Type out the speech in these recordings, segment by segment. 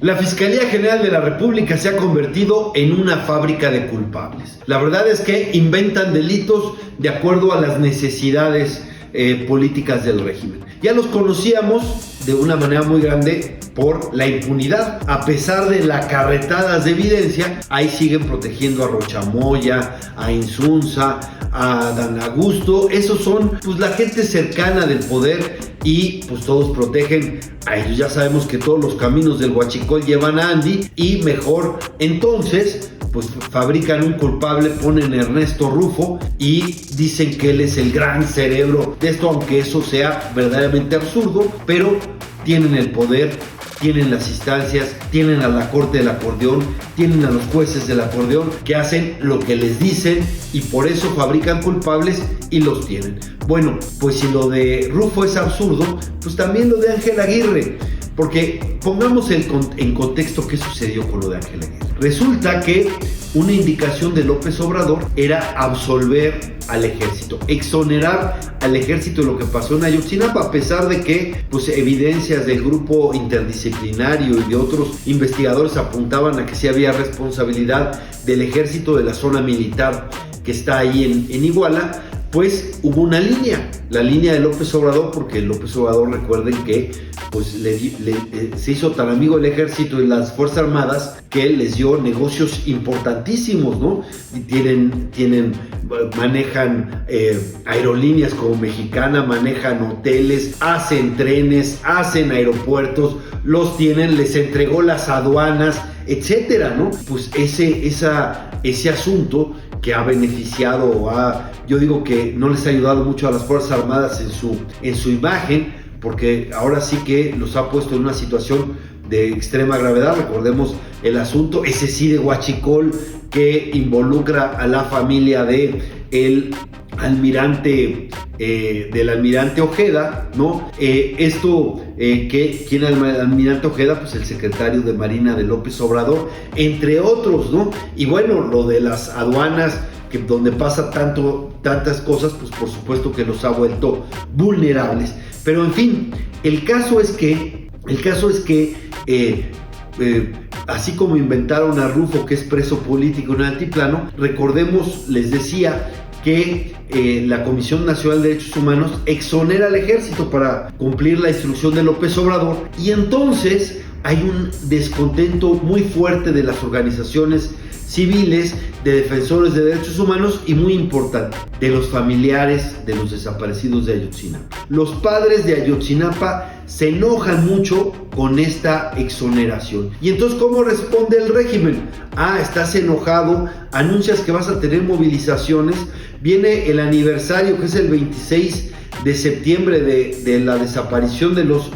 La Fiscalía General de la República se ha convertido en una fábrica de culpables. La verdad es que inventan delitos de acuerdo a las necesidades políticas del régimen. Ya los conocíamos de una manera muy grande por la impunidad. A pesar de las carretadas de evidencia, ahí siguen protegiendo a Rocha Moya, a Insunza, a Dan Augusto. Esos son pues la gente cercana del poder y pues todos protegen a ellos. Ya sabemos que todos los caminos del huachicol llevan a Andy y mejor entonces pues fabrican un culpable, ponen a Ernesto Rufo y dicen que él es el gran cerebro de esto, aunque eso sea verdaderamente absurdo, pero tienen el poder, tienen las instancias, tienen a la corte del acordeón, tienen a los jueces del acordeón que hacen lo que les dicen y por eso fabrican culpables y los tienen. Bueno, pues si lo de Rufo es absurdo, pues también lo de Ángel Aguirre, porque pongamos en contexto qué sucedió con lo de Ángel Aguirre. Resulta que una indicación de López Obrador era absolver al ejército, exonerar al ejército de lo que pasó en Ayotzinapa, a pesar de que pues evidencias del grupo interdisciplinario y de otros investigadores apuntaban a que sí había responsabilidad del ejército de la zona militar que está ahí en Iguala. Pues hubo una línea, la línea de López Obrador, porque López Obrador, recuerden que pues se hizo tan amigo del ejército y las Fuerzas Armadas que les dio negocios importantísimos, ¿no? Y manejan aerolíneas como Mexicana, manejan hoteles, hacen trenes, hacen aeropuertos, los tienen, les entregó las aduanas, etcétera, ¿no? Pues ese asunto que ha beneficiado yo digo que no les ha ayudado mucho a las Fuerzas Armadas en su imagen, porque ahora sí que los ha puesto en una situación de extrema gravedad. Recordemos el asunto, ese sí de huachicol, que involucra a la familia del almirante Ojeda, ¿no? ¿Quién es el almirante Ojeda? Pues el secretario de Marina de López Obrador, entre otros, ¿no? Y bueno, lo de las aduanas, que donde pasa tantas cosas, pues por supuesto que los ha vuelto vulnerables. Pero en fin, el caso es que así como inventaron a Rufo, que es preso político en el altiplano, recordemos, les decía que la Comisión Nacional de Derechos Humanos exonera al ejército para cumplir la instrucción de López Obrador, y entonces hay un descontento muy fuerte de las organizaciones civiles, de defensores de derechos humanos y, muy importante, de los familiares de los desaparecidos de Ayotzinapa. Los padres de Ayotzinapa se enojan mucho con esta exoneración. Y entonces, ¿cómo responde el régimen? Estás enojado, anuncias que vas a tener movilizaciones, viene el aniversario, que es el 26 de septiembre de la desaparición de los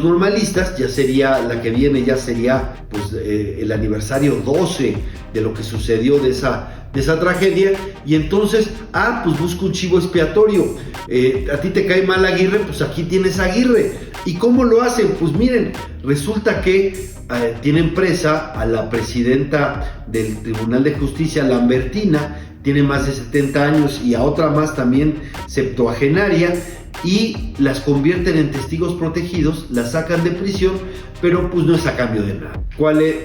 normalistas, ya sería la que viene, ya sería pues el aniversario 12 de lo que sucedió de esa tragedia, y entonces pues busca un chivo expiatorio. A ti te cae mal Aguirre, pues aquí tienes a Aguirre. ¿Y cómo lo hacen? Pues miren, resulta que tienen presa a la presidenta del Tribunal de Justicia, Lambertina, tiene más de 70 años, y a otra más también septuagenaria, y las convierten en testigos protegidos, las sacan de prisión, pero pues no es a cambio de nada.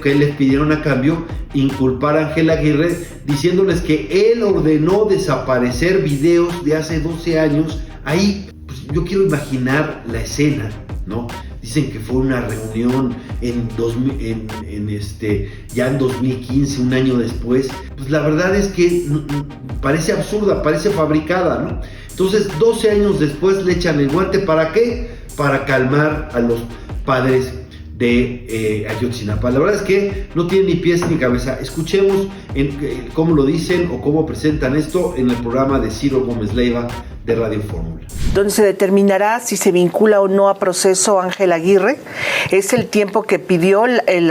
¿Qué les pidieron a cambio? Inculpar a Ángel Aguirre, diciéndoles que él ordenó desaparecer videos de hace 12 años. Ahí pues, yo quiero imaginar la escena, ¿no? Dicen que fue una reunión ya en 2015, un año después. Pues la verdad es que parece absurda, parece fabricada, ¿no? Entonces, 12 años después le echan el guante. ¿Para qué? Para calmar a los padres de Ayotzinapa. La verdad es que no tiene ni pies ni cabeza. Escuchemos cómo lo dicen o cómo presentan esto en el programa de Ciro Gómez Leiva de Radio Fórmula. Donde se determinará si se vincula o no a proceso Ángel Aguirre. Es el tiempo que pidió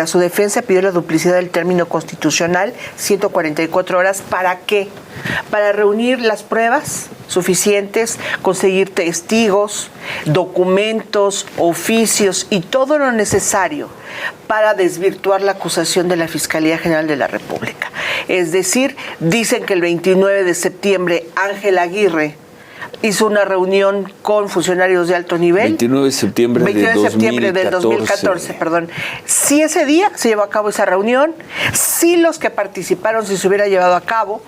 su defensa, pidió la duplicidad del término constitucional, 144 horas. ¿Para qué? Para reunir las pruebas suficientes, conseguir testigos, documentos, oficios y todo lo necesario para desvirtuar la acusación de la Fiscalía General de la República. Es decir, dicen que el 29 de septiembre Ángel Aguirre hizo una reunión con funcionarios de alto nivel. 29 de septiembre del 2014, perdón. Si ese día se llevó a cabo esa reunión, si los que participaron, si se hubiera llevado a cabo,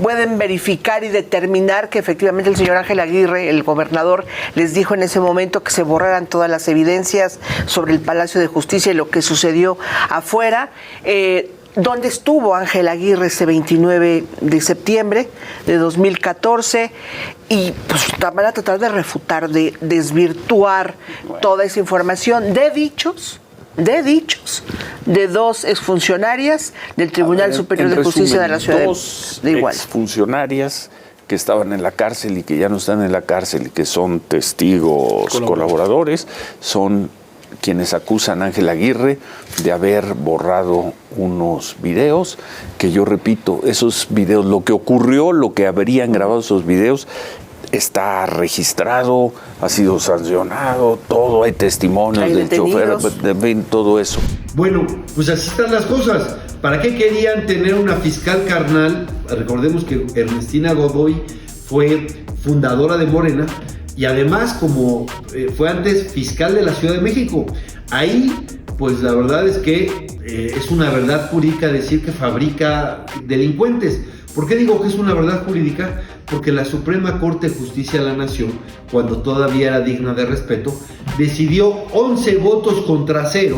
pueden verificar y determinar que efectivamente el señor Ángel Aguirre, el gobernador, les dijo en ese momento que se borraran todas las evidencias sobre el Palacio de Justicia y lo que sucedió afuera. ¿Dónde estuvo Ángel Aguirre ese 29 de septiembre de 2014? Y pues van a tratar de refutar, de desvirtuar toda esa información de dichos de dos exfuncionarias del Tribunal Superior de Justicia de la Ciudad de Iguala. Dos exfuncionarias que estaban en la cárcel y que ya no están en la cárcel y que son testigos colaboradores, son quienes acusan a Ángel Aguirre de haber borrado unos videos, que yo repito, esos videos, lo que ocurrió, lo que habrían grabado esos videos, está registrado, ha sido sancionado, todo, hay testimonios del chofer, todo eso. Bueno, pues así están las cosas. ¿Para qué querían tener una fiscal carnal? Recordemos que Ernestina Godoy fue fundadora de Morena y además como fue antes fiscal de la Ciudad de México. Ahí, pues la verdad es que es una verdad jurídica decir que fabrica delincuentes. ¿Por qué digo que es una verdad jurídica? Porque la Suprema Corte de Justicia de la Nación, cuando todavía era digna de respeto, decidió 11 votos contra 0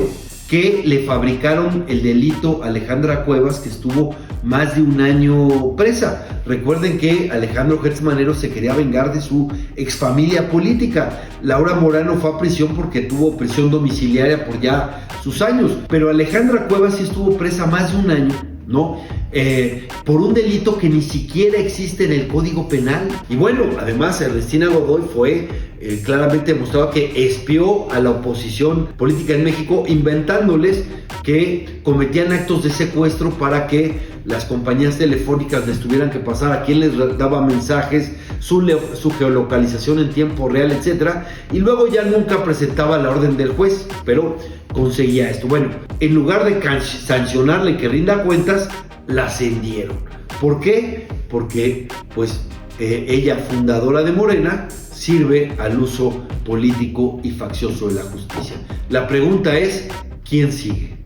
que le fabricaron el delito a Alejandra Cuevas, que estuvo más de un año presa. Recuerden que Alejandro Gertz Manero se quería vengar de su exfamilia política. Laura Morano fue a prisión porque tuvo prisión domiciliaria por ya sus años, pero Alejandra Cuevas sí estuvo presa más de un año, ¿no? Por un delito que ni siquiera existe en el Código Penal. Y bueno, además Ernestina Godoy fue claramente demostrado que espió a la oposición política en México, inventándoles que cometían actos de secuestro para que las compañías telefónicas les tuvieran que pasar a quién les daba mensajes, su geolocalización en tiempo real, etcétera, y luego ya nunca presentaba la orden del juez, pero conseguía esto. Bueno, en lugar de sancionarle que rinda cuentas, la ascendieron. ¿Por qué? Porque pues ella, fundadora de Morena, sirve al uso político y faccioso de la justicia. La pregunta es, ¿quién sigue?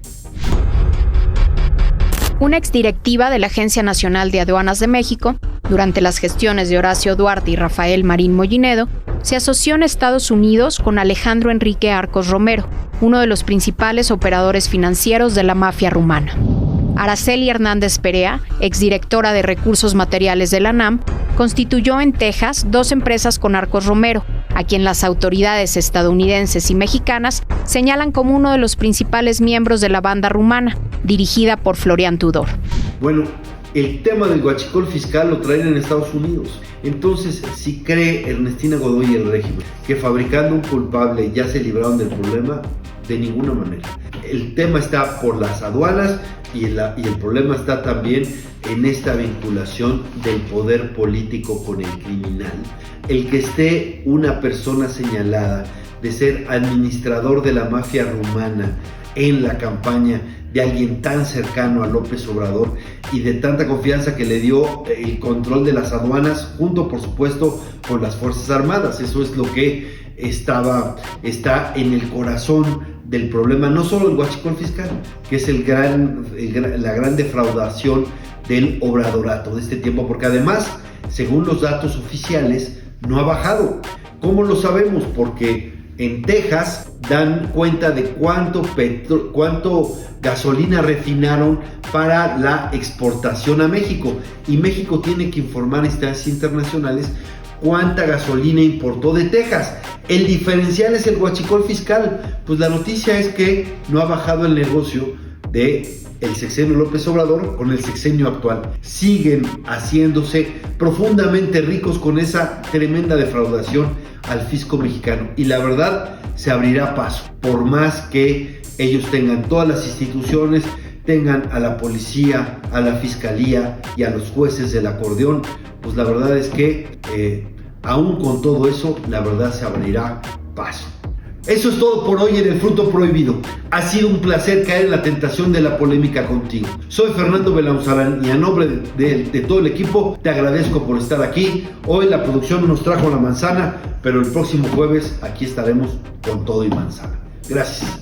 Una exdirectiva de la Agencia Nacional de Aduanas de México, durante las gestiones de Horacio Duarte y Rafael Marín Mollinedo, se asoció en Estados Unidos con Alejandro Enrique Arcos Romero, uno de los principales operadores financieros de la mafia rumana. Araceli Hernández Perea, exdirectora de Recursos Materiales de la NAM, constituyó en Texas 2 empresas con Arcos Romero, a quien las autoridades estadounidenses y mexicanas señalan como uno de los principales miembros de la banda rumana, dirigida por Florian Tudor. Bueno, el tema del huachicol fiscal lo traen en Estados Unidos. Entonces, si cree Ernestina Godoy y el régimen que fabricando un culpable ya se libraron del problema, de ninguna manera. El tema está por las aduanas y el problema está también en esta vinculación del poder político con el criminal. El que esté una persona señalada de ser administrador de la mafia rumana en la campaña de alguien tan cercano a López Obrador y de tanta confianza que le dio el control de las aduanas, junto por supuesto con las Fuerzas Armadas. Eso es lo que está en el corazón del problema, no solo el huachicol fiscal, que es la gran defraudación del obradorato de este tiempo, porque además, según los datos oficiales, no ha bajado. ¿Cómo lo sabemos? Porque en Texas dan cuenta de cuánto gasolina refinaron para la exportación a México, y México tiene que informar a instancias internacionales cuánta gasolina importó de Texas. El diferencial es el huachicol fiscal. Pues la noticia es que no ha bajado el negocio de el sexenio López Obrador con el sexenio actual. Siguen haciéndose profundamente ricos con esa tremenda defraudación al fisco mexicano. Y la verdad, se abrirá paso, por más que ellos tengan todas las instituciones, tengan a la policía, a la fiscalía y a los jueces del acordeón. Pues la verdad es que aún con todo eso, la verdad se abrirá paso. Eso es todo por hoy en El Fruto Prohibido. Ha sido un placer caer en la tentación de la polémica contigo. Soy Fernando Belanzarán y a nombre de todo el equipo te agradezco por estar aquí. Hoy la producción nos trajo la manzana, pero el próximo jueves aquí estaremos con todo y manzana. Gracias.